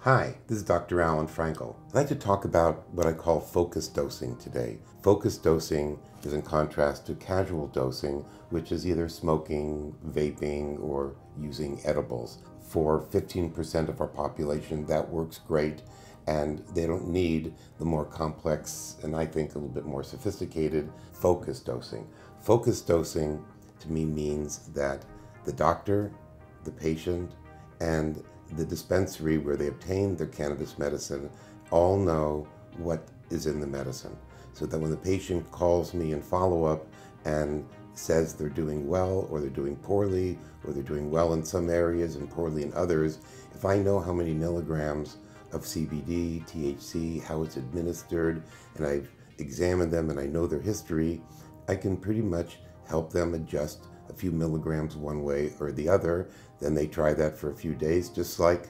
Hi, this is Dr. Allan Frankel. I'd like to talk about what I call focus dosing today. Focus dosing is in contrast to casual dosing, which is either smoking, vaping, or using edibles. For 15% of our population, that works great, and they don't need the more complex and I think a little bit more sophisticated focus dosing. Focus dosing to me means that the doctor, the patient, and the dispensary where they obtain their cannabis medicine all know what is in the medicine. So that when the patient calls me in follow-up and says they're doing well or they're doing poorly or they're doing well in some areas and poorly in others, if I know how many milligrams of CBD, THC, how it's administered, and I've examined them and I know their history, I can pretty much help them adjust a few milligrams one way or the other. Then they try that for a few days, just like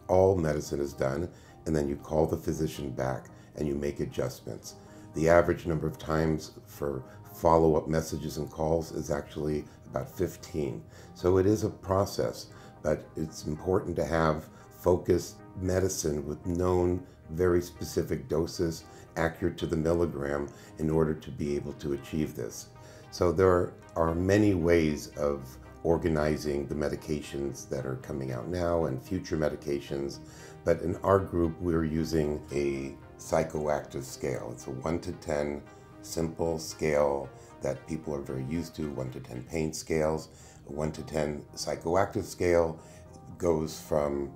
all medicine is done, and then you call the physician back and you make adjustments. The average number of times for follow-up messages and calls is actually about 15. So it is a process, but it's important to have focused medicine with known very specific doses accurate to the milligram in order to be able to achieve this. So there are many ways of organizing the medications that are coming out now and future medications, but in our group we're using a psychoactive scale. It's a 1 to 10 simple scale that people are very used to, 1 to 10 pain scales. A 1 to 10 psychoactive scale goes from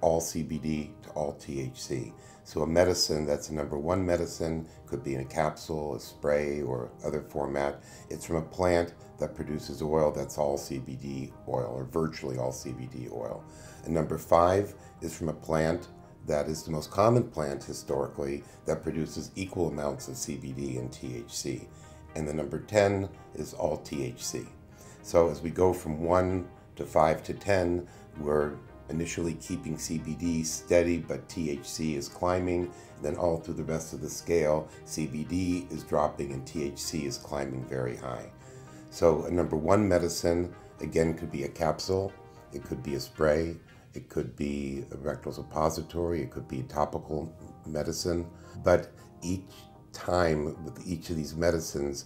all CBD to all THC. So a medicine that's a number 1 medicine could be in a capsule, a spray, or other format. It's from a plant that produces oil that's all CBD oil, or virtually all CBD oil. And number 5 is from a plant that is the most common plant historically that produces equal amounts of CBD and THC. And the number 10 is all THC. So as we go from 1 to 5 to 10, we're initially keeping CBD steady, but THC is climbing. Then all through the rest of the scale, CBD is dropping and THC is climbing very high. So a number 1 medicine, again, could be a capsule, it could be a spray, it could be a rectal suppository, it could be topical medicine. But each time with each of these medicines,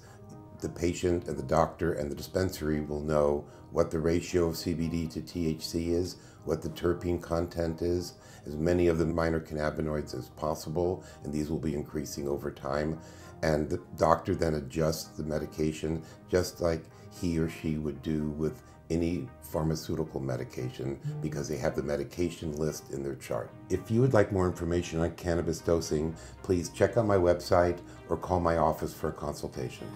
the patient and the doctor and the dispensary will know what the ratio of CBD to THC is, what the terpene content is, as many of the minor cannabinoids as possible, and these will be increasing over time. And the doctor then adjusts the medication just like he or she would do with any pharmaceutical medication because they have the medication list in their chart. If you would like more information on cannabis dosing, please check out my website or call my office for a consultation.